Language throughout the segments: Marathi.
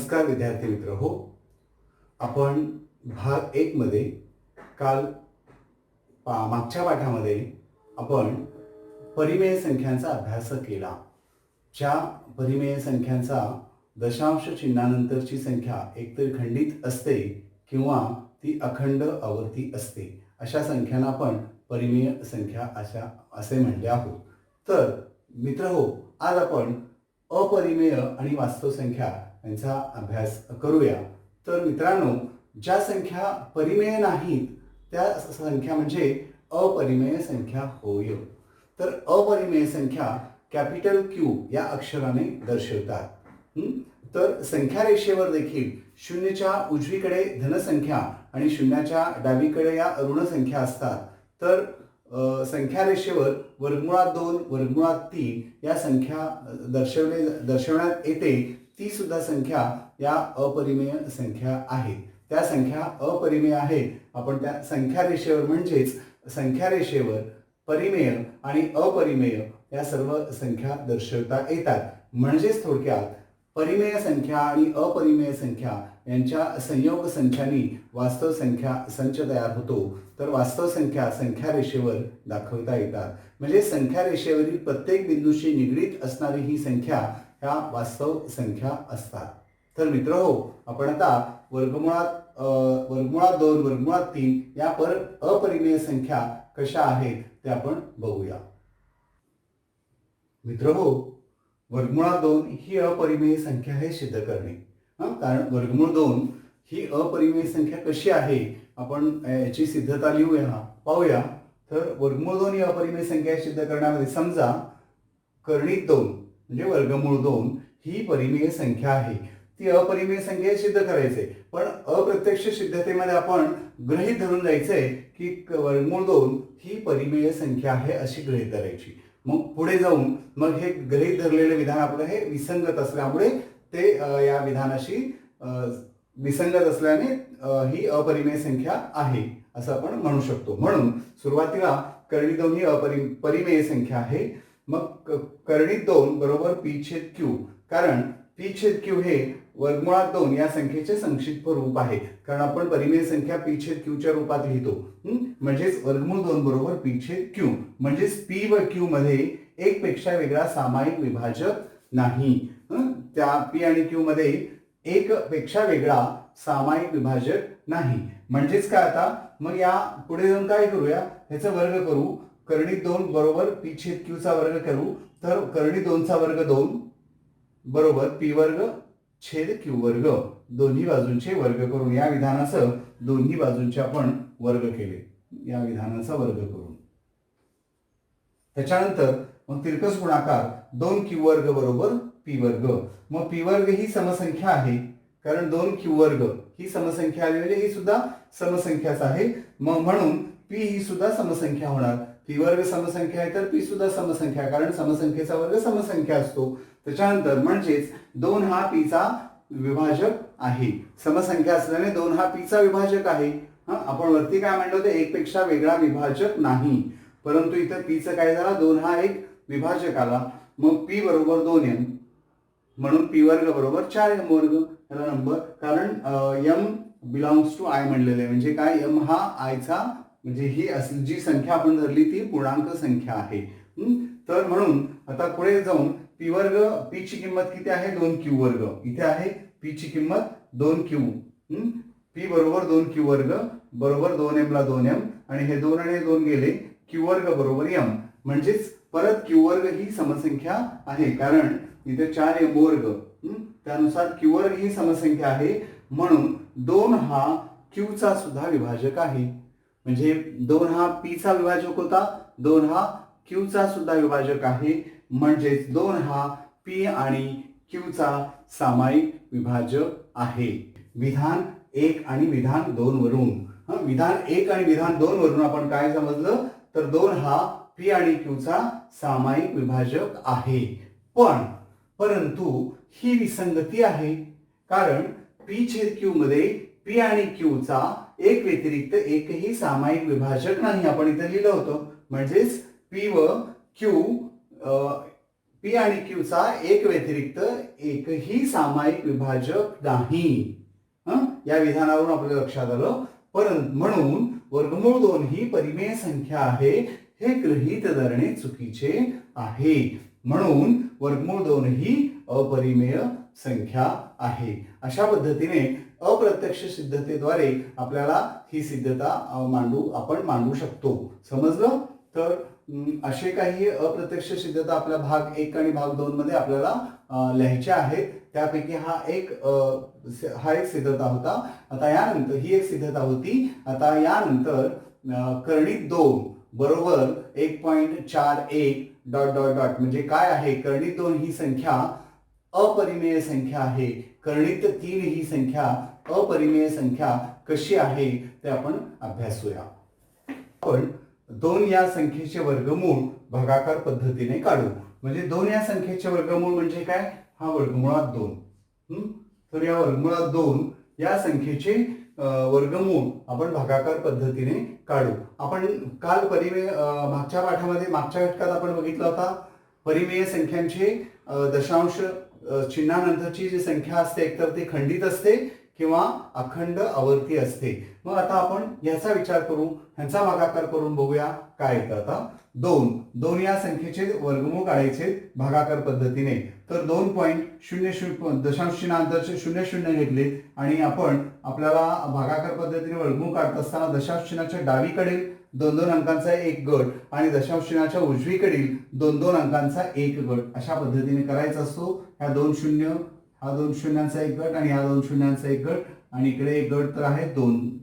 नमस्कार विद्यार्थी मित्र हो. आपण भाग 1 मध्ये काल मागच्या पाठामध्ये आपण परिमेय संख्यांचा अभ्यास केला. ज्या परिमेय संख्यांचा दशांश चिन्हानंतरची संख्या एकतर खंडित असते किंवा ती अखंड आवर्ती असते, अशा संख्यांना आपण परिमेय संख्या असे म्हणले आहोत. तर मित्र हो, आज आपण अपरिमेय आणि वास्तव संख्या यांचा अभ्यास करूया. तर मित्रांनो, ज्या संख्या परिमेय नाहीत त्या संख्या म्हणजे अपरिमेय संख्या होय. तर अपरिमेय संख्या कॅपिटल क्यू या अक्षराने दर्शवतात. तर संख्या रेषेवर देखील शून्यच्या उजवीकडे धनसंख्या आणि शून्याच्या डावीकडे या ऋण संख्या असतात. तर संख्या रेषेवर वर्गमुळात 2 वर्गमुळात 3 या संख्या दर्शवण्यात येते. ती सुद्धा संख्या या अपरिमेय संख्या आहेत. त्या संख्या अपरिमेय आहेत. आपण त्या संख्या रेषेवर म्हणजेच संख्या रेषेवर परिमेय आणि अपरिमेय या सर्व संख्या दर्शवता येतात. म्हणजेच थोडक्यात परिमेय संख्या आणि अपरिमेय संख्या यांच्या संयोग संख्यांनी वास्तव संख्या संच तयार होतो. तर वास्तव संख्या संख्या रेषेवर दाखवता येतात. म्हणजे संख्या रेषेवरील प्रत्येक बिंदूशी निगडीत असणारी ही संख्या ह्या वास्तव संख्या असतात. तर मित्र हो, आपण आता वर्गमुळात 2 वर्गमुळात 3 या अपरिमेय संख्या कशा आहेत ते आपण बघूया. मित्र हो, वर्गमुळात 2 ही अपरिमेय संख्या हे सिद्ध करणे. कारण वर्गमूळ 2 ही अपरिमेय संख्या कशी आहे आपण याची सिद्धता लिहूया, पाहूया. तर वर्गमूळ 2 ही अपरिमेय संख्या सिद्ध करण्यामध्ये समजा कर्णित 2 म्हणजे वर्गमूळ 2 ही परिमेय संख्या आहे. ती अपरिमेय संख्या सिद्ध करायचे, पण अप्रत्यक्ष सिद्धतेमध्ये आपण गृहीत धरून जायचंय की वर्गमूळ 2 ही परिमेय संख्या आहे अशी गृहीत धरायची. मग पुढे जाऊन मग हे गृहीत धरलेले विधान आपलं हे विसंगत असल्यामुळे ते या विधानाशी विसंगत असल्याने ही अपरिमेय संख्या आहे असं आपण म्हणू शकतो. म्हणून सुरुवातीला कर्णित 2 ही परिमेय संख्या आहे. मग कर्णित 2 बरोबर पी छेद क्यू, कारण पी छेद क्यू हे वर्गमुळात 2 या संख्येचे संक्षिप्त रूप आहे. कारण आपण परिमेय संख्या पी छेद क्यूच्या रूपात लिहितो. म्हणजेच वर्गमूळ 2 बरोबर पी छेद क्यू, म्हणजेच पी व क्यू मध्ये एक पेक्षा वेगळा सामायिक विभाजक नाही. त्या पी आणि क्यू मध्ये एक पेक्षा वेगळा सामायिक विभाजक नाही. म्हणजेच काय, आता मग या पुढे जाऊन काय करूया, ह्याचा वर्ग करू. कर्णित 2 बरोबर पी छेद क्यू चा वर्ग करू. तर कर्णित 2 चा वर्ग 2 बरोबर पी वर्ग छेद क्यू वर्ग, दोन्ही बाजूंचे वर्ग करून या विधानासह दोन्ही बाजूंचे आपण वर्ग केले या विधानाचा वर्ग करून. त्याच्यानंतर मग तिरकस गुणाकार 2 क्यू वर्ग बरोबर पी वर्ग. मग पी वर्ग ही समसंख्या आहे, कारण 2 क्यू वर्ग ही समसंख्या आली म्हणजे ही सुद्धा समसंख्याच आहे. मग म्हणून पी ही सुद्धा समसंख्या होणार. पी वर्ग समसंख्या आहे तर पी सुद्धा समसंख्या, कारण समसंख्येचा वर्ग समसंख्या असतो. त्याच्यानंतर म्हणजेच 2 हा पी चा विभाजक आहे. समसंख्या असल्याने 2 हा पी चा विभाजक आहे. आपण वरती काय म्हणलं होतं, एक पेक्षा वेगळा विभाजक नाही, परंतु इथं पी चं काय झाला, 2 हा एक विभाजक आला. मग पी बरोबर 2m, म्हणून पी वर्ग बरोबर 4m वर्ग याला नंबर, कारण m बिलॉंग्स टू आय म्हणलेलं आहे. म्हणजे काय, m हा आयचा म्हणजे ही असली जी संख्या आपण धरली ती पूर्णांक संख्या आहे. तर म्हणून आता पुढे जाऊन पी वर्ग, पी ची किंमत किती आहे, 2 क्यू वर्ग. इथे आहे पी ची किंमत 2 क्यू. पी बरोबर 2 क्यू वर्ग बरोबर 2m ला 2m, आणि हे 2 आणि 2 गेले, क्यू वर्ग बरोबर m. म्हणजेच परत क्यू वर्ग ही समसंख्या आहे, कारण इथे 4m वर्ग, त्यानुसार क्यू वर्ग ही समसंख्या आहे. म्हणून 2 हा क्यू चा सुद्धा विभाजक आहे. म्हणजे 2 हा पी चा विभाजक होता, 2 हा क्यू चा सुद्धा विभाजक आहे. म्हणजेच 2 हा पी आणि क्यू चा सामायिक विभाजक आहे. विधान 1 आणि विधान 2 वरून, विधान 1 आणि विधान 2 वरून आपण काय समजलं, तर 2 हा पी आणि क्यू चा सामायिक विभाजक आहे. परंतु ही विसंगती आहे, कारण पी छेद क्यू मध्ये पी आणि क्यू चा एक व्यतिरिक्त एकही सामायिक विभाजक नाही. आपण इथे लिहिलं होतं. म्हणजेच पी व क्यू पी आणि क्यूचा एक व्यतिरिक्त एकही सामायिक विभाजक नाही. या विधानावरून आपल्या लक्षात आलं. म्हणून वर्गमूळ 2 ही परिमेय संख्या आहे हे गृहीत धरणे चुकीचे आहे. म्हणून वर्गमूळ 2 ही अपरिमेय संख्या आहे. अशा पद्धतीने अप्रत्यक्ष सिद्धतेद्वारे आपल्याला ही सिद्धता आपण मांडू शकतो. समजलं? तर असे काही अप्रत्यक्ष सिद्धता आपल्या भाग 1 आणि भाग 2 मध्ये आपल्याला लिहायच्या आहेत. त्यापैकी हा एक सिद्धता होता. आता यानंतर ही एक सिद्धता होती. आता यानंतर कर्णित 2 बरोबर 1.41 ... म्हणजे काय आहे? कर्णित 2 ही संख्या अपरिमेय संख्या आहे. कर्णित 3 ही संख्या अपरिमेय संख्या कशी आहे ते आपण अभ्यासूया. आपण 2 या संख्येचे वर्गमूळ भागाकार पद्धतीने काढू. म्हणजे 2 या संख्येचे वर्गमूळ म्हणजे काय? हा वर्गमुळात 2. तर या वर्गमुळात 2 या संख्येचे वर्गमूळ आपण भागाकार पद्धतीने काढू. आपण काल मागच्या पाठामध्ये मागच्या घटकात आपण बघितला होता परिमेय संख्यांचे दशांश चिन्हानंतरची जी संख्या असते एकतर ती खंडित असते किंवा अखंड आवर्ती असते. मग आता आपण याचा विचार करू, ह्यांचा भागाकार करून बघूया काय येतं. आता 2 या संख्येचे वर्गमूळ काढायचे भागाकार पद्धतीने. तर 2.00 दशांश चिन्हानंतरचे 00 घेतले आणि आपण आपल्याला भागाकार पद्धतीने वर्गमूळ काढत असताना दशांश चिन्हाच्या डावीकडील 2-2 अंकांचा एक गट आणि दशांश चिन्हाच्या उजवीकडील 2-2 अंकांचा एक गट अशा पद्धतीने करायचा असतो. ह्या 2 शून्य, हा 2 शून्यांचा एक गट आणि हा 2 शून्यांचा एक गट आणि इकडे एक गट तर आहे 2.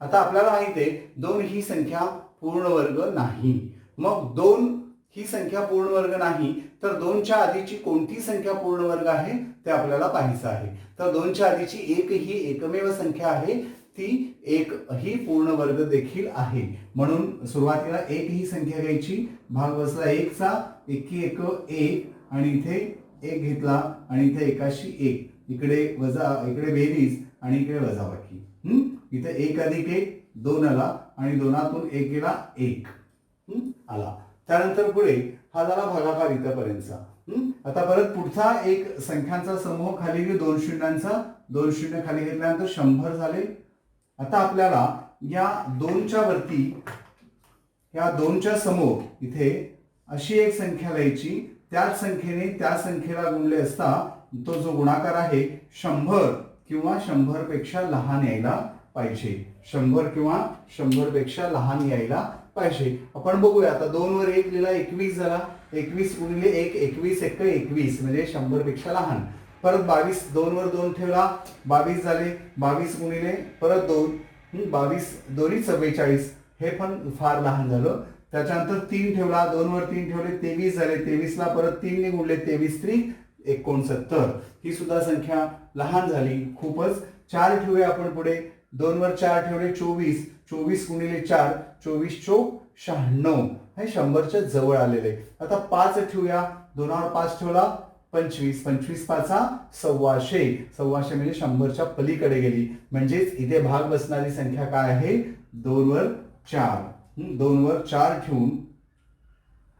आता आपल्याला माहिती आहे 2 ही संख्या पूर्ण वर्ग नाही. मग 2 ही संख्या पूर्ण वर्ग नाही तर 2च्या आधीची कोणती संख्या पूर्ण वर्ग आहे ते आपल्याला पाहायचं आहे. तर 2च्या आधीची 1 ही एकमेव संख्या आहे, ती 1 ही पूर्ण वर्ग देखील आहे. म्हणून सुरुवातीला 1 ही संख्या घ्यायची, भाग बसला 1 चा, 1 1 आणि इथे 1 घेतला आणि इथे 1शी 1, इकडे वजा, इकडे बेरीज आणि इकडे वजाबाकी. इथे 1 अधिक 1 2 आला आणि 2तून 1 गेला 1 आला. त्यानंतर पुढे हा झाला भागाकार इथपर्यंतचा. आता परत पुढचा एक संख्यांचा समूह खाली घेऊ, 2 शून्यांचा, 2 शून्य खाली घेतल्यानंतर 100 झाले. आता आपल्याला या 2च्या वरती, या 2च्या समोर इथे अशी एक संख्या लिहायची. त्याच संख्येने त्या संख्येला गुणले असता तो जो गुणाकार आहे 100 किंवा 100 पेक्षा लहान यायला पाहिजे. 100 किंवा 100 पेक्षा लहान यायला पाहिजे. आपण बघूया. आता 2 वर 1 लिहिला 21 झाला. 21 गुणिले 1 21 1 21 म्हणजे 100 पेक्षा लहान. परत 22 2 वर 2 ठेवला 22 झाले. 22 गुणिले परत 2 22 दोन्ही 44 हे पण फार लहान झालं. त्याच्यानंतर 3 ठेवला, 2 वर 3 ठेवले 23 झाले. 23 ला परत 3 ने गुणले 23 3 69 ही सुद्धा संख्या लहान झाली खूपच. 4 ठेवूया आपण पुढे. 2 वर 4 ठेवले 24 24 गुणिले 4 24 चोक 96 हे 100च्या जवळ आलेले. आता 5 ठेवूया. 2 वर 5 ठेवला 25 25 पाचा 125 125 म्हणजे 100च्या पलीकडे गेली. म्हणजेच इथे भाग बसणारी संख्या काय आहे? 2 वर 4. 2 वर 4 ठेवून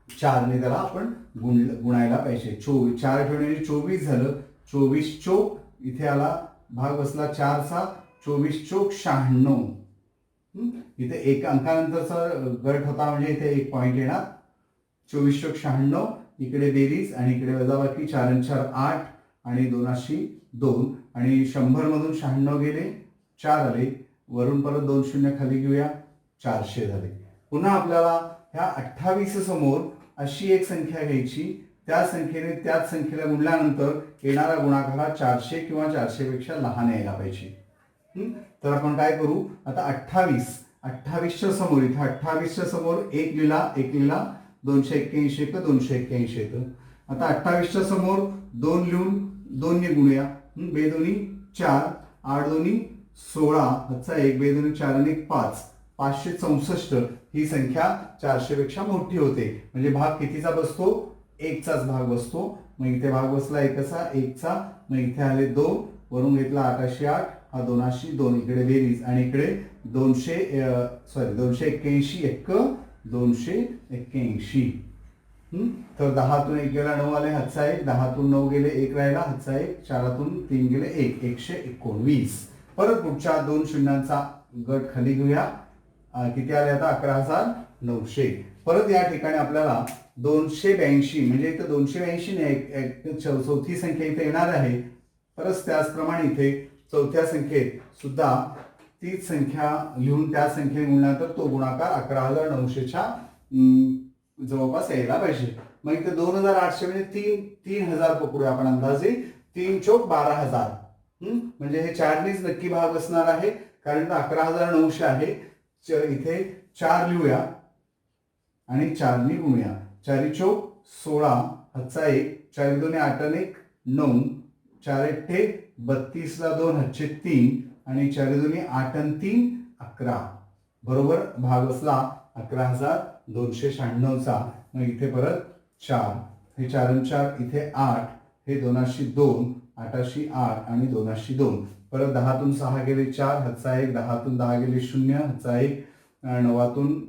4 ने त्याला आपण गुणायला पाहिजे. 4 ठेवणे 24 झालं. 24 चोक इथे आला भाग बसला 4चा 24 चोक 96. इथे एक अंकानंतरचा गट होता म्हणजे इथे 1 पॉइंट येणार. 24 चोक 96 इकडे बेरीज आणि इकडे वजाबाकी 4 4 8 आणि 2शी 2 आणि 100 मधून 96 गेले 4 आले. वरून परत 2 शून्य खाली घेऊया 400 झाले. पुन्हा आपल्याला ह्या 28 समोर अशी एक संख्या घ्यायची. त्या संख्येने त्याच संख्येला गुणल्यानंतर येणारा गुणाकार हा 400 किंवा 400 पेक्षा लहान यायला पाहिजे. तर आपण काय करू आता 28च्या समोर इथे 28च्या समोर 1 लिहिला 281 येतं 281 येतं. आता 28च्या समोर 2 लिहून 2 ने गुणूया. 2 दोन्ही 4 8 दोन्ही 16 चा 1 2 दोन्ही 4 आणि 5 564 ही संख्या 400 पेक्षा मोठी होते. म्हणजे भाग कितीचा बसतो? 1चाच भाग बसतो. मग इथे भाग बसला 1चा 1चा. मग इथे आले 2 वरून घेतला 8शी 8 हा 2शी 2 इकडे बेरीज आणि इकडे 281 1 281 तर 10तून 1 गेला 9 आले, हातचा 1, 10तून 9 गेले 1 राहिला, हातचा 1, 4तून 3 गेले 1, 119. परत पुढच्या 2 शून्यांचा गट खाली घेऊया. किती आले आता? 11,900. परत या ठिकाणी आपल्याला 282 म्हणजे इथं 282 नाही, चौथी संख्या इथे येणार आहे. परत त्याचप्रमाणे इथे चौथ्या संख्येत सुद्धा तीच संख्या लिहून त्या संख्येने गुणल्यानंतर तो गुणाकार 11,900च्या जवळपास यायला पाहिजे. मग इथे 2,800 म्हणजे 3,000 पकडूया आपण अंदाजे. 3 चोक 12,000. म्हणजे हे 4नीच नक्की भाग असणार आहे, कारण 11,900 आहे. इथे 4 लिहूया आणि 4नी गुणूया. 4 चोक 16, हातचा 1, 4 2 8 1 9, 4 8 32 ला 2, हातचे 3 आणि 4 2 8 3 11. बरोबर भाग बसला 11,296चा. मग इथे परत 4, हे 4 4 इथे 8, हे 2,2, 8 8 आणि 2,2. परत 10तून 6 गेले 4, हातचा 1, 10तून 10 गेले 0, हातचा 1, 9तून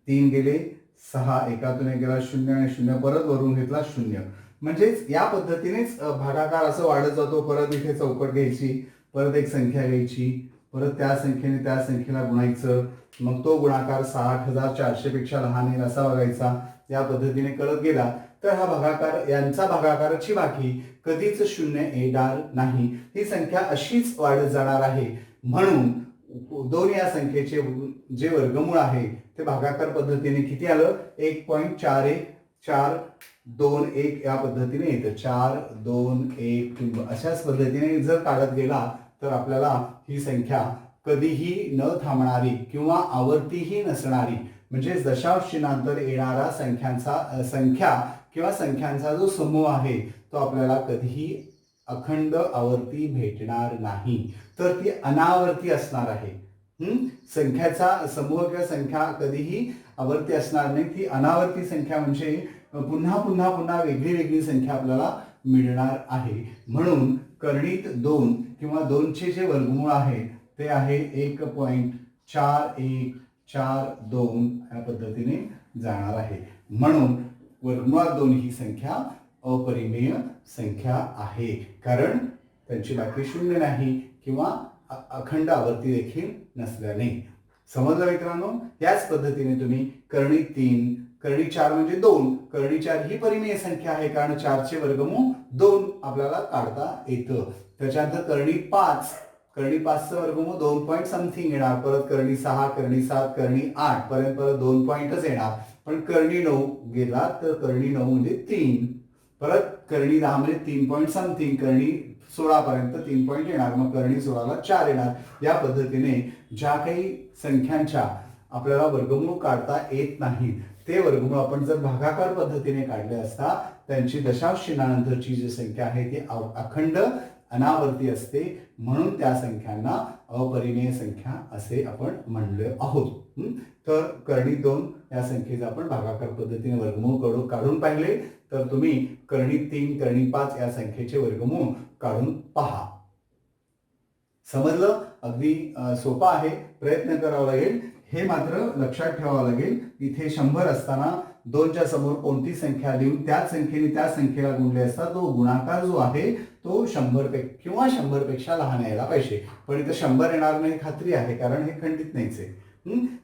3 गेले 6, 1तून 1 गेला 0 आणि 0 परत वरून घेतला 0. म्हणजेच या पद्धतीनेच भागाकार असं वाढत जातो. परत इथे चौकट घ्यायची, परत एक संख्या घ्यायची, परत त्या संख्येने त्या संख्येला गुणायचं, मग तो गुणाकार 60,400 पेक्षा लहान येईल असा बघायचा. या पद्धतीने करत गेला तर हा भागाकार, यांचा भागाकाराची बाकी कधीच 0 येणार नाही. ही संख्या अशीच वाढत जाणार आहे. म्हणून दोन या संख्येचे जे वर्गमूळ आहे ते भागाकार पद्धतीने किती आलं? 1.414221 या पद्धतीने येतं. 4 2 1 अशाच पद्धतीने जर काढत गेला तर आपल्याला ही संख्या कधीही न थांबणारी किंवा आवर्तीही नसणारी, म्हणजे दशांश चिन्हांतर येणारा संख्या किंवा संख्यांचा जो समूह आहे तो आपल्याला कधीही अखंड आवर्ती भेटणार नाही, तर ती अनावर्ती असणार आहे. संख्याचा समूह किंवा संख्या कधीही आवर्ती असणार नाही, ती अनावर्ती संख्या म्हणजे पुन्हा पुन्हा पुन्हा वेगळी वेगळी संख्या आपल्याला मिळणार आहे. म्हणून करणीत 2 किंवा 2चे जे वर्गमूळ आहे ते आहे 1.4142 या पद्धतीने जाणार आहे. म्हणून वर्गमुळात 2 ही संख्या अपरिमेय संख्या आहे, कारण त्यांची बाकी 0 नाही किंवा अखंड आवर्ती देखील नसल्याने. समजलं मित्रांनो? याच पद्धतीने तुम्ही करणी 3, करणी 4 म्हणजे 2, करणी 4 ही परिमेय संख्या आहे, कारण 4चे वर्गमूळ 2 आपल्याला काढता येतं. त्याच्यानंतर करणी 5, करणी 5चं वर्गमूळ 2 पॉईंट समथिंग येणार. परत करणी 6, करणी 7, करणी 8 पर्यंत परत 2 पॉईंटच येणार. पण करणी 9 गेला तर करणी 9 म्हणजे 3, परत करणी 10 म्हणजे 3 पॉईंट समथिंग, करणी 16 पर्यंत 3 पॉईंट येणार, मग करणी 16ला 4 येणार. या पद्धतीने ज्या काही संख्यांच्या आपल्याला वर्गमूळ काढता येत नाही ते वर्गमूळ आपण जर भागाकार पद्धतीने काढले असता त्यांची दशांश चिन्हानंतरची जी संख्या आहे ती अखंड अनावर्ती असते, म्हणून त्या संख्यांना अपरिमेय संख्या असे आपण म्हणले आहोत. तर करणी 2 या संख्येचा आपण भागाकार पद्धतीने वर्गमूळ काढून पाहिले, तर तुम्ही करणी 3, करणी 5 या संख्येचे वर्गमूळ काढून पहा. समजलं? अगदी सोपा आहे, प्रयत्न करावा लागेल. हे मात्र लक्षात ठेवावं लागेल, इथे 100 असताना 2च्या समोर कोणती संख्या लिहून त्याच संख्येने त्या संख्येला गुणले असता तो गुणाकार जो आहे तो 100 किंवा 100 पेक्षा लहान यायला पाहिजे. पण इथं 100 येणार नाही खात्री आहे, कारण हे खंडित नाहीच आहे.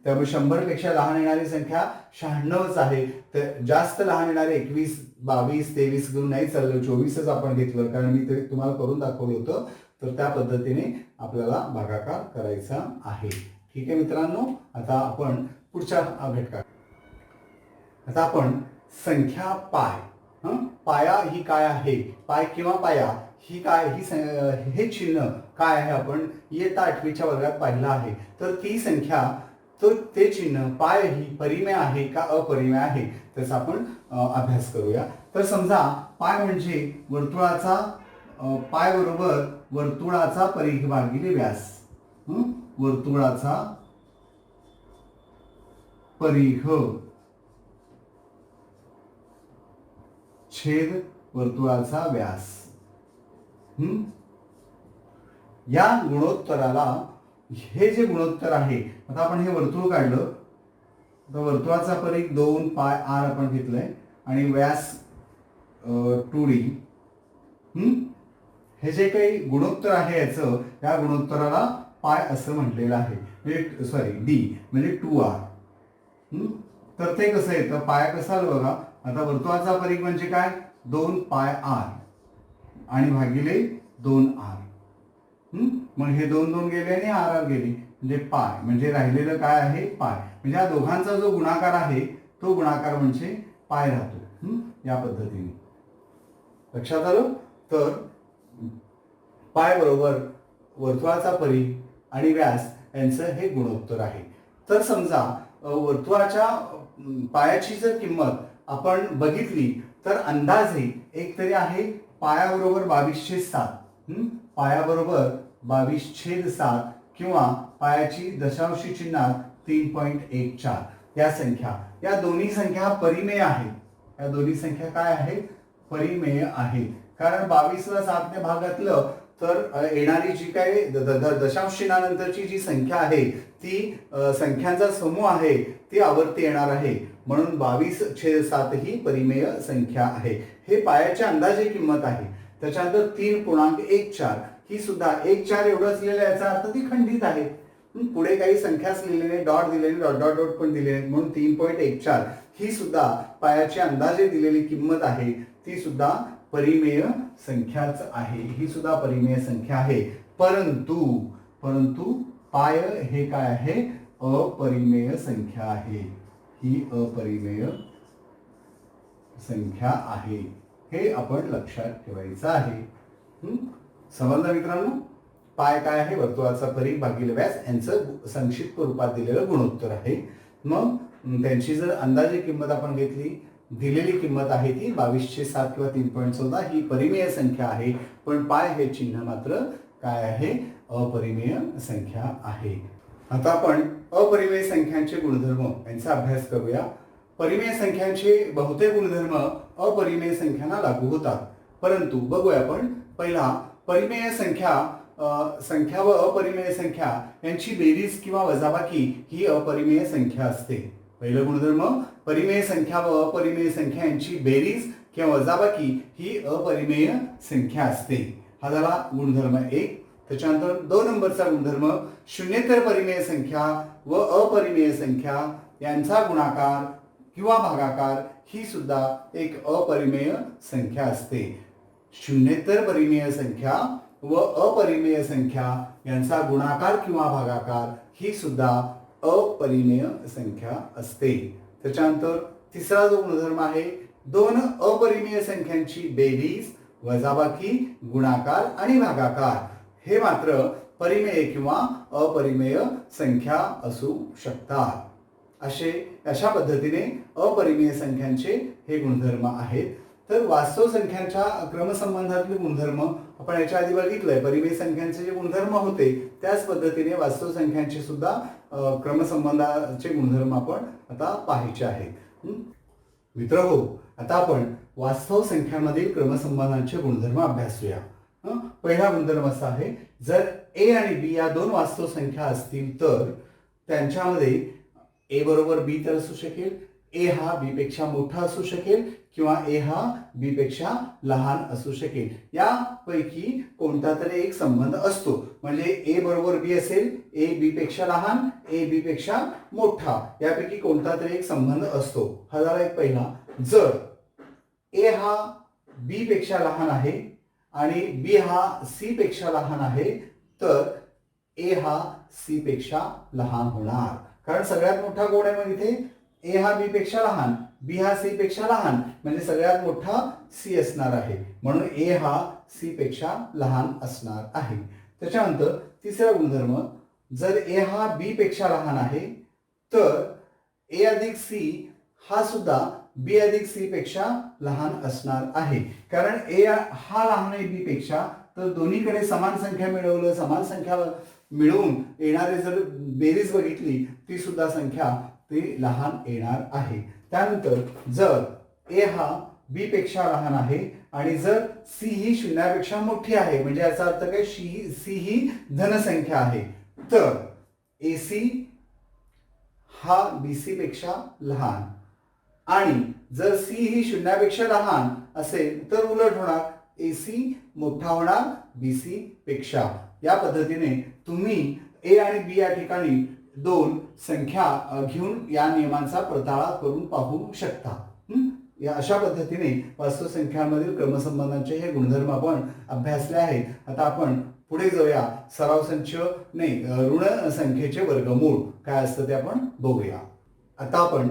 त्यामुळे 100 पेक्षा लहान येणारी संख्या 96च आहे. तर जास्त लहान येणारे 21, 22, 23 घेऊन नाही चाललं, 24च आपण घेतलं, कारण मी ते तुम्हाला करून दाखवलं होतं. तर त्या पद्धतीने आपल्याला भागाकार करायचा आहे. ठीक आहे मित्रांनो, आता आपण पुढच्या घटका. आता आपण संख्या पाय, पाया ही काय आहे, पाय किंवा पाया ही काय, हे चिन्ह काय आहे आपण इयत्ता 8वीच्या वर्गात पाहिलं आहे. तर ती संख्या, तर ते चिन्ह पाय ही परिमेय आहे का अपरिमेय आहे त्याचा आपण अभ्यास करूया. तर समजा पाय म्हणजे वर्तुळाचा, पाय बरोबर वर्तुळाचा परिघ भागिले व्यास, वर्तुळाचा परिघ छेद वर्तुळाचा व्यास. या गुणोत्तराला, हे जे गुणोत्तर आहे, आता आपण हे वर्तुळ काढलं, तर वर्तुळाचा परिघ 2 पाय आर आपण घेतलंय आणि व्यास 2d. हे जे काही गुणोत्तर आहे याचं, या गुणोत्तराला पाय असं म्हटलेलं आहे, म्हणजे सॉरी डी म्हणजे 2r. तर ते कसं येतं, पाय कसा आलं बघा. आता वर्तुळाचा परिघ म्हणजे काय, 2 पाय आर आणि भागिले 2r. मग हे 2 2 गेले आणि आर गेले, म्हणजे पाय, म्हणजे राहिलेलं काय आहे, पाय. म्हणजे या दोघांचा जो गुणाकार आहे तो गुणाकार म्हणजे पाय राहतो. या पद्धतीने लक्षात आलं. तर पाय बरोबर वर्तुळाचा परिघ आणि व्यास यांचं हे गुणोत्तर आहे. तर समजा वर्तुळाच्या पायाची जर किंमत आपण बघितली तर अंदाजे एक तरी आहे पायाबरोबर 22/7. पायाबरोबर 22/7 किंवा पायाची दशांशी चिन्हात 3.14 या संख्या, या दोन्ही संख्या परिमेय आहेत. या दोन्ही संख्या काय आहेत, परिमेय आहेत. कारण 22ला 7ने भाग घातलं तर येणारी जी काही दशांश चिन्हानंतरची जी संख्या आहे ती संख्यांचा समूह आहे ती आवर्ती येणार आहे, म्हणून 22/7 ही परिमेय संख्या आहे. हे पायाच्या अंदाजे किंमत आहे. त्याच्यानंतर 3.14 ही सुद्धा 1-4 एवढंच लिहिलं, याचा अर्थ ती खंडित आहे. पुढे काही संख्याच लिहिलेले, डॉट दिलेले, डॉट डॉट डॉट पण दिलेले, म्हणून 3.14 ही सुद्धा पायाची अंदाजे दिलेली किंमत आहे. ती सुद्धा परिमेय संख्याच आहे. ही सुद्धा परिमेय संख्या आहे. परंतु पाय हे काय आहे, अपरिमेय संख्या आहे. ही अपरिमेय संख्या आहे, हे आपण लक्षात ठेवायचं आहे. समजलं मित्रांनो. पाय काय आहे, वर्तुळाचा परिघ भागिले व्यास यांचं संक्षिप्त रूपात दिलेलं गुणोत्तर आहे. मग त्यांची जर अंदाजे किंमत आपण घेतली, दिलेली किंमत आहे ती 22/7 किंवा 3.14 ही परिमेय संख्या आहे. पण पाय हे चिन्ह मात्र काय आहे, अपरिमेय संख्या आहे. आता आपण अपरिमेय संख्यांचे गुणधर्म यांचा अभ्यास करूया. परिमेय संख्यांचे बहुतेक गुणधर्म अपरिमेय संख्यांना लागू होतात. परंतु बघूया आपण पहिला, परिमेय संख्या व अपरिमेय संख्या यांची बेरीज किंवा वजाबाकी ही अपरिमेय संख्या असते. पहिलं गुणधर्म, परिमेय संख्या व अपरिमेय संख्या यांची बेरीज किंवा वजाबाकी ही अपरिमेय संख्या असते. हा झाला गुणधर्म 1. त्याच्यानंतर 2 नंबरचा गुणधर्म, शून्येतर परिमेय संख्या व अपरिमेय संख्या यांचा गुणाकार किंवा भागाकार ही सुद्धा एक अपरिमेय संख्या असते. शून्येतर परिमेय संख्या व अपरिमेय संख्या यांचा गुणाकार किंवा भागाकार ही सुद्धा अपरिमेय संख्या असते. त्याच्यानंतर तिसरा जो गुणधर्म आहे, 2 अपरिमेय संख्यांची बेरीज, वजाबाकी, गुणाकार आणि भागाकार हे मात्र परिमेय किंवा अपरिमेय संख्या असू शकतात. अशा पद्धतीने अपरिमेय संख्यांचे हे गुणधर्म आहेत. तर वास्तव संख्यांच्या क्रमसंबंधातले गुणधर्म आपण याच्या आधी बघितलंय. परिमेय संख्यांचे जे गुणधर्म होते त्याच पद्धतीने वास्तव संख्यांचे सुद्धा क्रमसंबंधाचे गुणधर्म आपण आता पाहायचे आहेत. मित्रहो, आता आपण वास्तव संख्यांमधील क्रमसंबंधांचे गुणधर्म अभ्यासूया. पहिला गुणधर्म असा आहे, जर ए आणि बी या 2 वास्तव संख्या असतील तर त्यांच्यामध्ये ए बरोबर बी तर असू शकेल, ए हा बी पेक्षा मोठा असू शकेल किंवा ए हा बी पेक्षा लहान असू शकेल. यापैकी कोणता तरी एक संबंध असतो. म्हणजे ए बरोबर बी असेल, ए बी पेक्षा लहान, ए बी पेक्षा मोठा, यापैकी कोणता तरी एक संबंध असतो. हा झाला एक पहिला. जर ए हा बी पेक्षा लहान आहे आणि बी हा सी पेक्षा लहान आहे तर ए हा सी पेक्षा लहान होणार. कारण सगळ्यात मोठा कोण आहे, मग इथे ए हा बी पेक्षा लहान, बी हा सी पेक्षा लहान, म्हणजे सगळ्यात मोठा सी असणार आहे, म्हणून ए हा सी पेक्षा लहान असणार आहे. त्याच्यानंतर तिसरा गुणधर्म, जर ए हा बी पेक्षा लहान आहे तर ए अधिक सी हा सुद्धा बी अधिक सी पेक्षा लहान असणार आहे. कारण ए हा लहान आहे बी पेक्षा, तर दोन्हीकडे समान संख्या मिळवलं, समान संख्या मिळवून येणारे जर बेरीज बघितली ती सुद्धा संख्या ती लहान येणार आहे. त्यानंतर जर ए हा बी पेक्षा लहान आहे आणि जर सी ही शून्यापेक्षा मोठी आहे, म्हणजे याचा अर्थ काय, सी ही धनसंख्या आहे, तर ए सी हा BC पेक्षा लहान आणि जर C ही शून्यापेक्षा लहान असेल तर उलट होणार, AC मोठा होणार BC पेक्षा. या पद्धतीने तुम्ही A आणि B या ठिकाणी दोन संख्या घेऊन या नियमांचा परताळा करून पाहू शकता. या अशा पद्धतीने वास्तव संख्यांमधील क्रमसंबंधांचे हे गुणधर्म आपण अभ्यासले आहेत. आता आपण पुढे जाऊया. सराव संच नाही, ऋण संख्येचे वर्गमूळ काय असतं ते आपण बघूया. आता आपण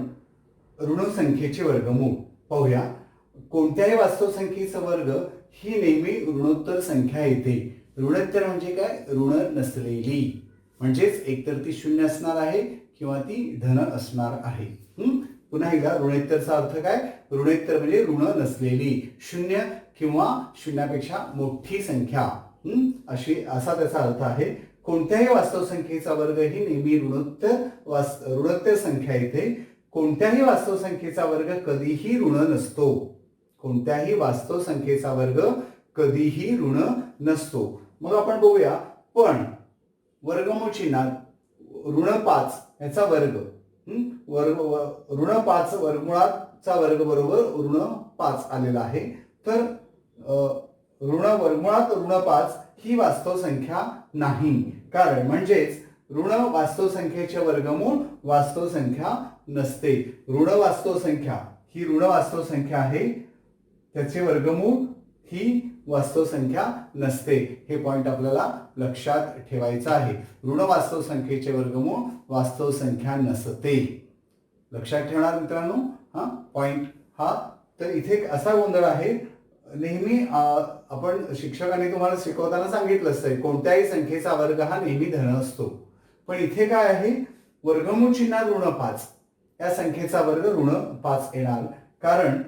ऋण संख्येचे वर्गमूळ पाहूया. कोणत्याही वास्तव संख्येचा वर्ग ही नेहमी ऋणोत्तर संख्या येते. ऋणोत्तर म्हणजे काय? ऋण नसलेली, म्हणजेच एकतर ती शून्य असणार आहे किंवा ती धन असणार आहे. पुन्हा एकदा ऋणोत्तरचा अर्थ काय? ऋणोत्तर म्हणजे ऋण नसलेली, शून्य किंवा शून्यापेक्षा मोठी संख्या असा त्याचा अर्थ आहे. कोणत्याही वास्तव संख्येचा वर्ग ही नेहमी ऋणोत्तर संख्या येते. कोणत्याही वास्तव संख्येचा वर्ग कधीही ऋण नसतो. कोणत्याही वास्तव संख्येचा वर्ग कधीही ऋण नसतो. मग आपण बघूया. पण वर्गमूळ चिन्हात ऋण 5 याचा वर्ग ऋण 5 वर्गमुळाचा वर्ग बरोबर ऋण 5 आलेला आहे. तर वर्गमुळात ऋण 5 ही वास्तव संख्या नाही. कारण म्हणजेच ऋण वास्तव संख्येचे वर्गमूळ वास्तव संख्या नसते. ऋण वास्तव संख्या ही ऋण वास्तव संख्या आहे, त्याचे वर्गमूळ ही वास्तव संख्या नसते. हे पॉइंट आपल्याला लक्षात ठेवायचं आहे. ऋण वास्तव संख्येचे वर्गमूळ वास्तव संख्या नसते. लक्षात ठेवणार मित्रांनो हा पॉइंट हा. तर इथे असा गोंधळ आहे. नेहमी आपण शिक्षकांनी तुम्हाला शिकवताना सांगितलं असतं कोणत्याही संख्येचा वर्ग हा नेहमी धन असतो. पण इथे काय आहे? वर्गमूळ चिन्हात ऋण 5 या संख्येचा वर्ग ऋण 5 येणार. कारण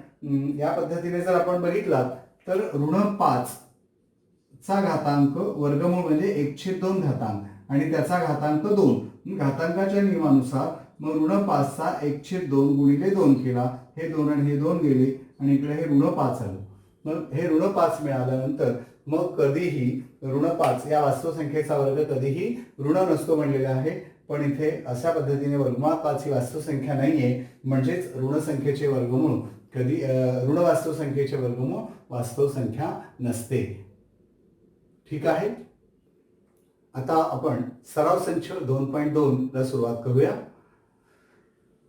या पद्धतीने जर आपण बघितलात तर ऋण 5 चा घातांक वर्गमूळ म्हणजे 1/2 घातांक आणि त्याचा घातांक 2. घातांकाच्या नियमानुसार मग ऋण 5 चा 1/2 गुणिले 2 केला. हे 2 आणि हे 2 गेले आणि इकडे हे ऋण 5 आलं. मग हे ऋण 5 मिळाल्यानंतर मग कधीही ऋण 5 या वास्तव संख्येचा वर्ग कधीही ऋण नसतो म्हणलेला आहे. पण इथे अशा पद्धतीने वर्गमूळ 5 ही वास्तव संख्या नाहीये, म्हणजेच ऋण संख्येचे वर्गमूळ कधी ऋण वास्तव संख्येचे वर्गमूळ वास्तव संख्या नसते. ठीक आहे. आता आपण सराव संच 2.2 ला सुरुवात करूया.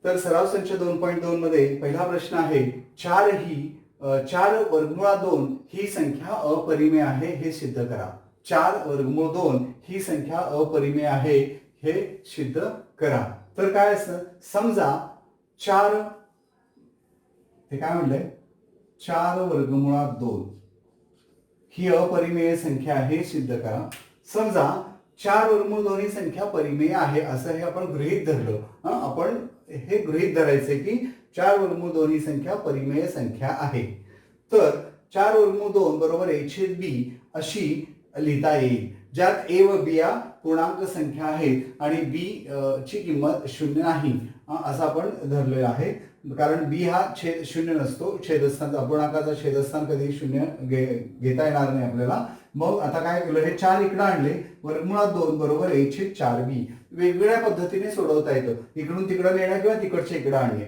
तर सराव संच 2.2 मध्ये पहिला प्रश्न आहे 4 वर्गमूळा 2 ही संख्या अपरिमेय आहे हे सिद्ध करा. 4 वर्गमूळ 2 ही संख्या अपरिमेय आहे हे सिद्ध करा. तर काय असतं? समजा 4 ते काय म्हणलंय 4 वर्गमुळात 2 ही अपरिमेय संख्या आहे सिद्ध करा. समजा 4 वर्गमूळ 2 ही संख्या परिमेय आहे असं हे आपण गृहीत धरलं. आपण हे गृहीत धरायचे की 4 वर्गमूळ 2 ही संख्या परिमेय संख्या आहे. तर 4 वर्गमूळ 2 बरोबर a/b अशी लिहिता येईल, ज्यात a व b या पूर्णांक संख्या आहेत आणि b ची किंमत 0 नाही असं आपण धरलेलं आहे. कारण b हा शून्य नसतो. छेदस्थान अपूर्णांकाचा छेदस्थान कधी 0 घेता येणार नाही आपल्याला. मग आता काय केलं? हे 4 इकडे आणले. वर्गमुळात 2 बरोबर a/4b वेगवेगळ्या पद्धतीने सोडवता येतं. इकडून तिकडे नेणं किंवा तिकडचे इकडे आणणे.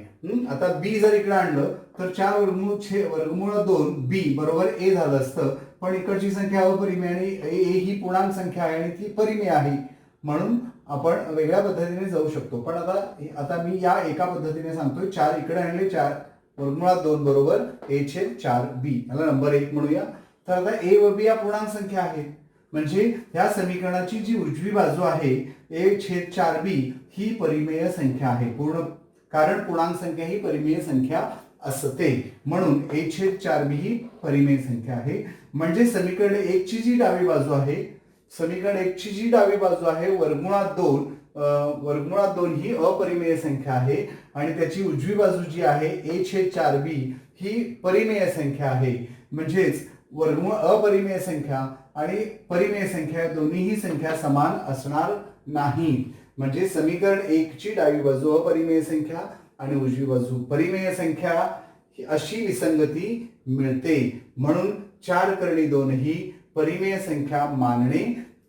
आता b जर इकडे आणलं तर 4 वर्गमुळात 2 b बरोबर a झालं असतं. पण इकडची संख्या अपरिमेय आणि a ही पूर्णांक संख्या आहे आणि ती परिमेय आहे, म्हणून आपण वेगळ्या पद्धतीने जाऊ शकतो. पण आता मी या एका पद्धतीने सांगतोय. 4 इकडे आणले. 4 वर्गमुळात 2 बरोबर a/4b याला नंबर 1 म्हणूया. तर आता a व b या पूर्णांक संख्या आहेत, म्हणजे या समीकरणाची जी उजवी बाजू आहे a/4b ही परिमेय संख्या आहे. कारण पूर्णांक संख्या ही परिमेय संख्या असते, म्हणून a/4b ही परिमेय संख्या आहे. म्हणजे समीकरण 1 ची जी डावी बाजू आहे, वर्गमुळात 2 ही अपरिमेय संख्या आहे आणि त्याची उजवी बाजू जी आहे a/4b ही परिमेय संख्या आहे. म्हणजेच वर्गमूळ अपरिमेय संख्या आणि परिमेय संख्या दोन्हीही संख्या समान असणार नाही. म्हणजे समीकरण 1 ची डावी बाजू अपरिमेय संख्या आणि उजवी बाजू परिमेय संख्या अशी विसंगती मिळते. म्हणून 4 करणी 2 ही परिमेय संख्या मानणे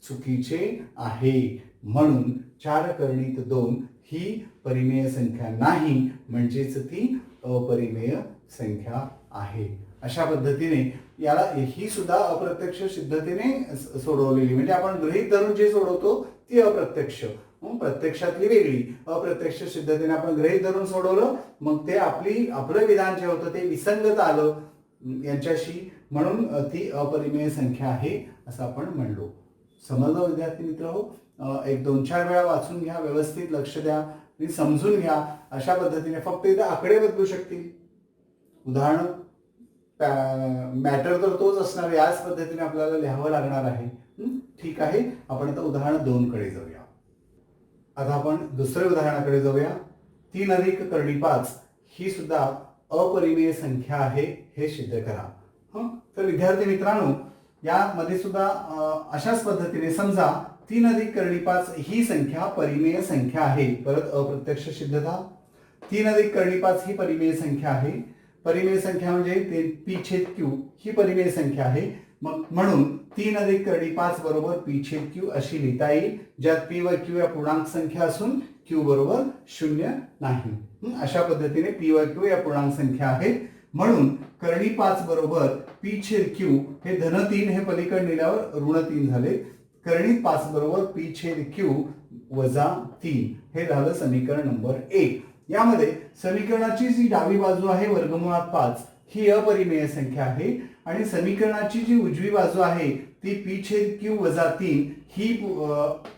चुकीचे आहे. म्हणून 4 करणीत 2 ही परिमेय संख्या नाही, म्हणजेच ती अपरिमेय संख्या आहे. अशा पद्धतीने याला ही सुद्धा अप्रत्यक्ष सिद्धतेने सोडवलेली, म्हणजे आपण गृहीत धरून जे सोडवतो ती अप्रत्यक्ष, प्रत्यक्षातली वेगळी. अप्रत्यक्ष सिद्धतेने आपण गृहीत धरून सोडवलं, मग ते आपलं विधान जे होतं ते विसंगत आलं यांच्याशी, म्हणून ती अपरिमेय संख्या आहे असं आपण म्हणलो. समजलं विद्यार्थी मित्र हो? एक 2-4 वेळा वाचून घ्या, व्यवस्थित लक्ष द्या आणि समजून घ्या. अशा पद्धतीने फक्त इथं आकडे बदलू शकतील, उदाहरण मॅटर तर तोच असणार, याच पद्धतीने आपल्याला लिहावं लागणार आहे. ठीक आहे, आपण आता उदाहरण 2 कडे जाऊया. आता आपण दुसऱ्या उदाहरणाकडे जाऊया. 3 अधिक कर्णी 5 ही सुद्धा अपरिमेय संख्या आहे हे सिद्ध करा. तर विद्यार्थी मित्रांनो, यामध्ये सुद्धा अशाच पद्धतीने समजा 3 अधिक कर्णी 5 ही संख्या परिमेय संख्या आहे. परत अप्रत्यक्ष सिद्धता. 3 अधिक कर्णी 5 ही परिमेय संख्या आहे. परिमेय संख्या म्हणजे ते पी छेद क्यू ही परिमेय संख्या आहे. मग म्हणून 3 अधिक कर्णी 5 बरोबर पी छेद क्यू अशी लिहिता येईल, ज्यात पी व क्यू या पूर्णांक संख्या असून क्यू बरोबर 0 नाही. अशा पद्धतीने पी व क्यू या पूर्णांक संख्या आहेत, म्हणून कर्णी 5 बरोबर पी छेद क्यू हे धन 3 हे पलीकडे नेल्यावर ऋण 3 झाले. कर्णी 5 बरोबर पी छेद क्यू वजा 3 हे झालं समीकरण नंबर 1. यामध्ये समीकरणाची जी डावी बाजू आहे वर्गमुळात 5 ही अपरिमेय संख्या आहे आणि समीकरणाची जी उजवी बाजू आहे ती पी छेद क्यू वजा 3 ही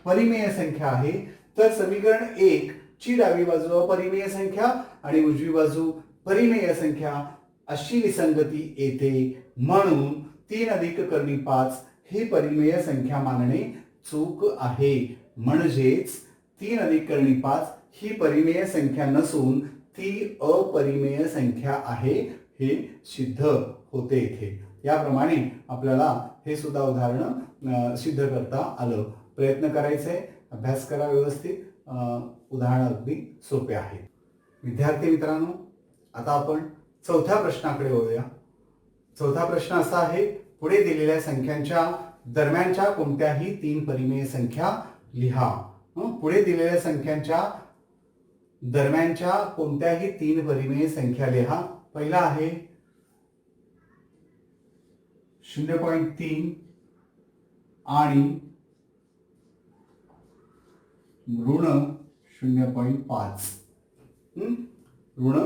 परिमेय संख्या आहे. तर समीकरण 1 ची डावी बाजू अपरिमेय संख्या आणि उजवी बाजू परिमेय संख्या अशी विसंगती येते, म्हणून 3 अधिक कर्णी 5 ही परिमेय संख्या मानणे चूक आहे. म्हणजेच 3 अधिक कर्णी 5 ही परिमेय संख्या नसून ती अपरिमेय संख्या आहे हे सिद्ध होते इथे. याप्रमाणे आपल्याला हे सुद्धा उदाहरण सिद्ध करता आलं. प्रयत्न करायचे, अभ्यास करा व्यवस्थित. उदाहरण अगदी सोपे आहे. विद्यार्थी मित्रांनो, आता आपण चौथ्या प्रश्नाकडे वळूया. चौथा प्रश्न असा आहे, पुढे दिलेल्या संख्यांच्या दरम्यानच्या कोणत्याही 3 परिमेय संख्या लिहा. पुढे दिलेल्या संख्यांच्या दरम्यानच्या कोणत्याही 3 परिमेय संख्या लिहा. पहिला आहे 0.3 आणि ऋण 0.5. ऋण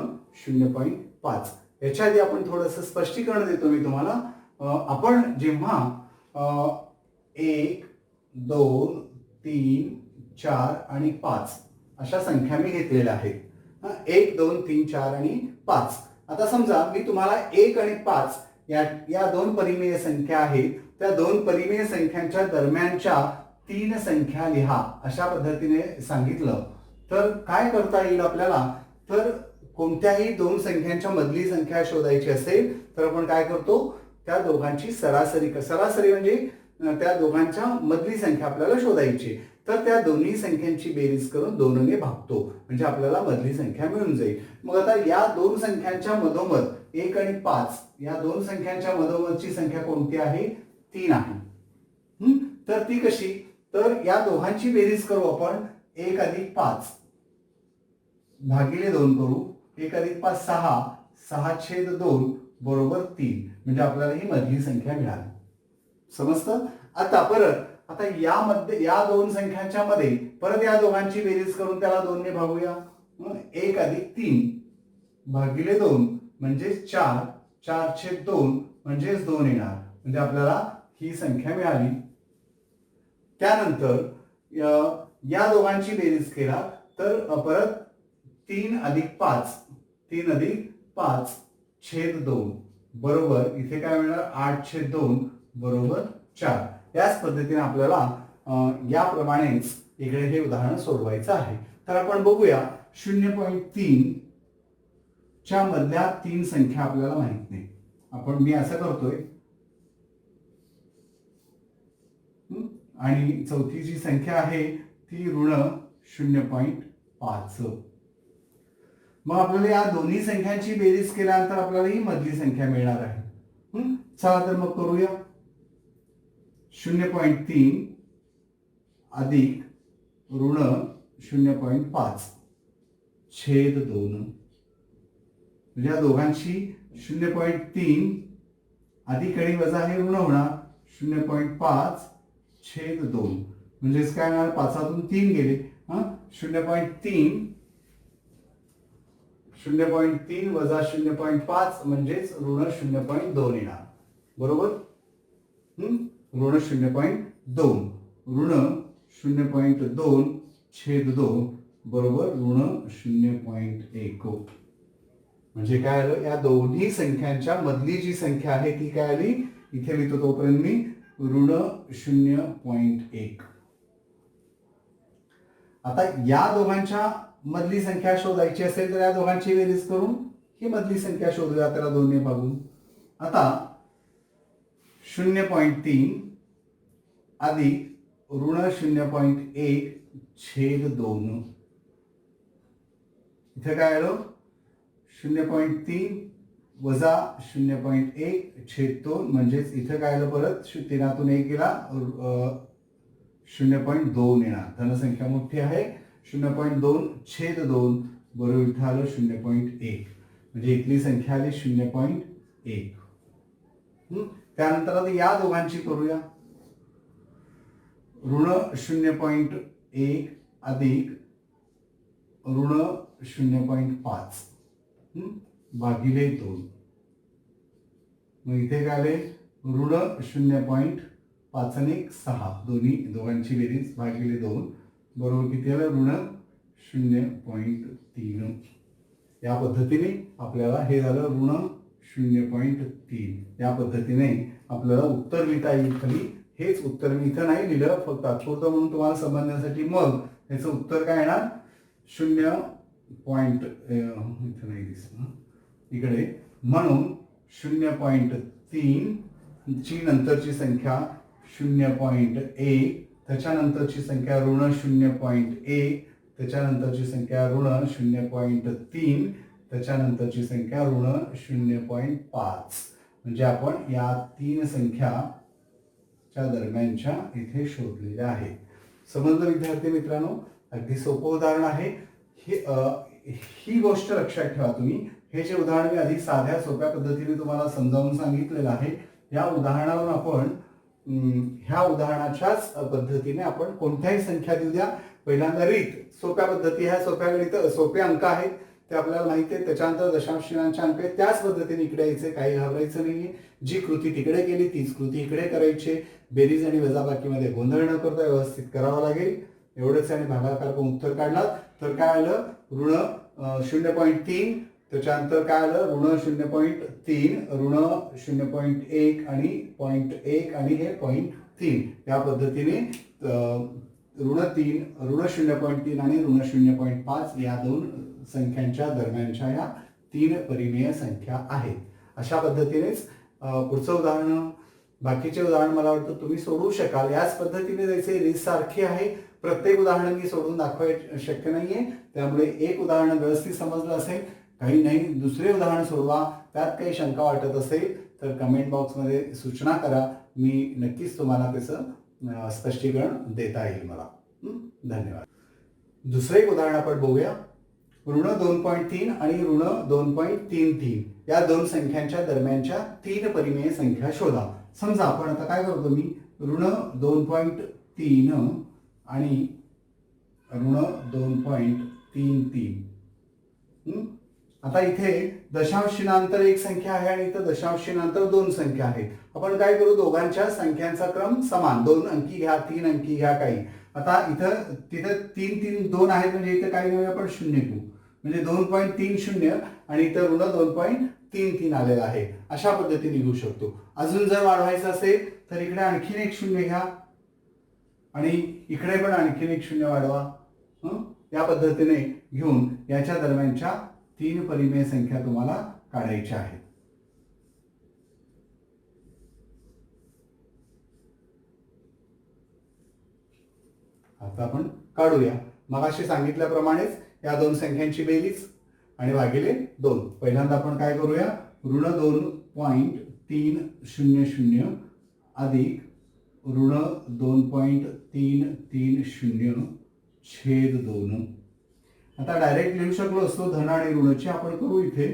0.5. याच्या आधी आपण थोडंसं स्पष्टीकरण देतो मी तुम्हाला. आपण जेव्हा 1, 2, 3, 4 आणि 5 अशा संख्या मी घेतलेल्या आहेत. 1, 2, 3, 4 आणि 5. आता समजा मी तुम्हाला 1 आणि 5 या 2 परिमेय संख्या आहेत, त्या 2 परिमेय संख्यांच्या दरम्यानच्या 3 संख्या लिहा अशा पद्धतीने सांगितलं, तर काय करता येईल आपल्याला? तर कोणत्याही 2 संख्यांच्या मधली संख्या शोधायची असेल तर आपण काय करतो, त्या दोघांची सरासरी म्हणजे त्या दोघांच्या मधली संख्या आपल्याला शोधायची. तर त्या दोन्ही संख्यांची बेरीज करून 2 ने भागतो, म्हणजे आपल्याला मधली संख्या मिळून जाईल. मग आता या 2 संख्यांच्या मधोमध 1 आणि 5 या 2 संख्यांच्या मधोमधची संख्या कोणती आहे? 3 आहे. तर ती कशी? तर या दोघांची बेरीज करू आपण. 1 अधिक 5 भागिले 2 करू. 1 अधिक 5 6, 6/2 बरोबर 3, म्हणजे आपल्याला ही मधली संख्या मिळाली. समजतं? आता यामध्ये या 2 संख्यांच्या मध्ये परत या दोघांची बेरीज करून त्याला 2 ने भागूया. 1 अधिक 3 भागिले 2 म्हणजे 4, 4/2 म्हणजेच 2 येणार, म्हणजे आपल्याला ही संख्या मिळाली. त्यानंतर या दोघांची बेरीज केला तर परत 3 अधिक 5/2 बरोबर इथे काय मिळणार? 8/2 बरोबर 4. याच पद्धतीने आपल्याला याप्रमाणेच इकडे हे उदाहरण सोडवायचं आहे. तर आपण बघूया. 0.3 च्या मधल्या 3 संख्या आपल्याला माहित नाही. मी असं करतोय आणि चौथी जी संख्या आहे ती ऋण 0.5. मग आपल्याला या दोन्ही संख्यांची बेरीज केल्यानंतर आपल्याला ही मधली संख्या मिळणार आहे. चला तर मग करूया. 0.3 अधिक ऋण 0.5 छेद 2 म्हणजे या दोघांची 0.3 अधिक आणि वजा हे ऋण होणार 0.5 छेद 2 म्हणजेच काय होणार 5 3 गेले 0.3 वजा 0.5 म्हणजेच ऋण 0.2 येणार बरोबर ऋण 0.2 ऋण 0.2 छेद 2 बरोबर ऋण 0.1 म्हणजे काय आलं या दोन्ही संख्यांच्या मधली जी संख्या आहे ती काय आली इथे लिहितो तोपर्यंत मी ऋण 0.1 आता या दोघांच्या मधली संख्या शोधायची असेल तर या दोघांची बेरीज करून ही मधली संख्या शोधूया त्याला दोन्ही भागून आता 0.3 अधिक ऋण 0.1 छेद 2 इथे काय आलं 0.3 वजा 0.1 छेद 2 म्हणजेच इथे काय आलं परत 3 1 गेला 0.2 येणार धनसंख्या मोठी आहे 0.2 छेद 2 बरोबर इथे आलं 0.1 म्हणजे इथली संख्या आली 0.1 त्यानंतर आता या दोघांची करूया ऋण 0.1 अधिक ऋण 0.5 भागिले 2 मग इथे काय आले ऋण 0.5 आणि 6 दोघांची बेरीज भागिले 2 बरोबर किती आलं ऋण 0.3 या पद्धतीने आपल्याला हे झालं ऋण 0.3 या पद्धतीने आपल्याला उत्तर लिहिता येईल खाली हेच उत्तर मी इथं नाही लिहिलं फक्त तात्पुरतं म्हणून तुम्हाला समजण्यासाठी मग याचं उत्तर काय येणार 0. इथं नाही दिसत इकडे म्हणून 0.3 ची नंतरची संख्या 0.1 त्याच्यानंतरची संख्या ऋण 0.1 त्याच्यानंतरची संख्या ऋण 0.3 त्याच्यानंतरची संख्या ऋण 0.5 म्हणजे आपण या तीन संख्याच्या दरम्यानच्या इथे शोधलेल्या आहेत समजलं विद्यार्थी मित्रांनो अगदी सोपं उदाहरण आहे ही गोष्ट लक्षात ठेवा तुम्ही हे जे उदाहरण मी आधी साध्या सोप्या पद्धतीने तुम्हाला समजावून सांगितलेलं आहे या उदाहरणावरून आपण ह्या उदाहरणाच्याच पद्धतीने आपण कोणत्याही संख्या देऊ द्या पहिल्यांदा रीत सोप्या पद्धती ह्या सोप्या गणित सोपे अंक आहेत ते आपल्याला माहिती आहे त्याच्यानंतर दशांश चिन्हांचे अंक आहेत त्याच पद्धतीने इकडे यायचे काही घाबरायचं नाहीये जी कृती तिकडे केली तीच कृती इकडे करायची बेरीज आणि वजाबाकीमध्ये गोंधळ न करता व्यवस्थित करावं लागेल एवढंच आणि भागाकार करून उत्तर काढला तर काय आलं ऋण 0.3 त्याच्यानंतर काय आलं ऋण 0.3 ऋण 0.1 आणि 0.1 आणि हे 0.3 या पद्धतीने ऋण 0.3 आणि ऋण 0.5 या दोन संख्यांच्या दरम्यानच्या या तीन परिमेय संख्या आहेत अशा पद्धतीनेच पुढचं उदाहरण बाकीचे उदाहरण मला वाटतं तुम्ही सोडवू शकाल याच पद्धतीने जसे रीत सारखी आहे प्रत्येक उदाहरण मी सोडून दाखवायचं शक्य नाहीये त्यामुळे एक उदाहरण व्यवस्थित समजलं असेल काही नाही दुसरे उदाहरण सोडवा त्यात काही शंका वाटत असेल तर कमेंट बॉक्समध्ये सूचना करा मी नक्कीच तुम्हाला त्याचं स्पष्टीकरण देता येईल मला धन्यवाद दुसरे एक उदाहरण आपण बघूया ऋण 2.3 आणि ऋण 2.33 या दोन संख्यांच्या दरम्यानच्या तीन परिमेय संख्या शोधा समजा आपण आता काय करतो मी ऋण 2.3 आणि ऋण 2.33 आता इथे दशांश चिन्हांतर एक संख्या आहे आणि इथं दशांश चिन्हांतर दोन संख्या आहेत आपण काय करू दोघांच्या संख्यांचा क्रम समान 2 अंकी घ्या 3 अंकी घ्या काही आता इथं तिथं 2 आहेत म्हणजे इथं काय घेऊया आपण 0 घेऊ म्हणजे 2.30 आणि इथं ऋण 2.33 आलेला आहे अशा पद्धतीने घेऊ शकतो अजून जर वाढवायचं असेल तर इकडे आणखीन एक 0 घ्या आणि इकडे पण आणखीन एक 0 वाढवा या पद्धतीने घेऊन याच्या दरम्यानच्या तीन परिमेय संख्या तुम्हाला काढायच्या आहेत आता आपण काढूया मगाशी सांगितल्याप्रमाणेच या दोन संख्यांची बेरीज आणि भागिले 2 पहिल्यांदा आपण काय करूया ऋण 2.300 अधिक ऋण 2.330 छेद 2. आता डायरेक्ट लिहू शकलो असतो धन आणि ऋणची, आपण करू इथे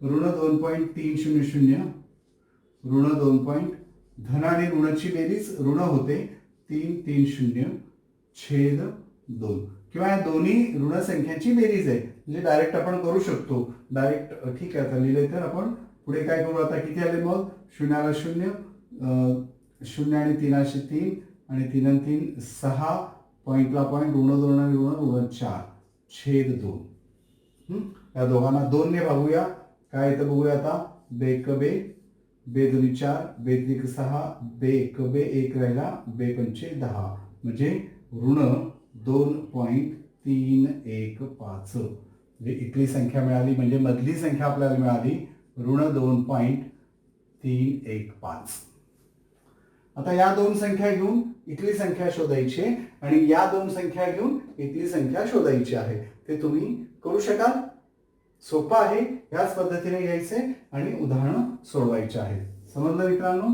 ऋण 2.300 ऋण 2. धन आणि ऋणची बेरीज ऋण होते 330 छेद 2, किंवा या दोन्ही ऋण संख्यांची बेरीज आहे, म्हणजे डायरेक्ट आपण करू शकतो. डायरेक्ट ठीक आहे, आता लिहिले तर आपण पुढे काय करू, आता किती आले मग, 0 0, 0 आणि 3 3 आणि 3 आणि 3 6, पॉईंटला पॉईंट, ऋण 2 आणि ऋण 4 छेद 2. या दोघांना 2 ने भागूया, काय येतं बघूया आता, बेक बे, बे 2 4, बे 3 6, बेक बे 1 राहिला, बे 5 10, म्हणजे ऋण 2.315. म्हणजे इथली संख्या मिळाली, म्हणजे मधली संख्या आपल्याला मिळाली ऋण 2.315. आता या दोन संख्या घेऊन इथली संख्या शोधायची आहे आणि या दोन संख्या घेऊन इथली संख्या शोधायची आहे. ते तुम्ही करू शकाल, सोपं आहे. याच पद्धतीने घ्यायचे आणि उदाहरणं सोडवायची आहेत. समजलं मित्रांनो?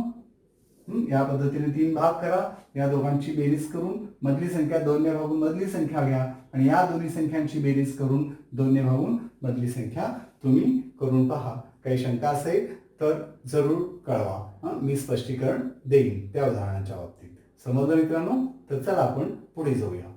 या पद्धतीने 3 भाग करा, या दोघांची बेरीज करून मधली संख्या 2 ने भागून मधली संख्या घ्या आणि या दोन्ही संख्यांची बेरीज करून 2 ने भागून मधली संख्या तुम्ही करून पहा. काही शंका असेल तर जरूर कळवा, मी स्पष्टीकरण देईन त्या उदाहरणाच्या बाबतीत. समजलं मित्रांनो? तर चला आपण पुढे जाऊया.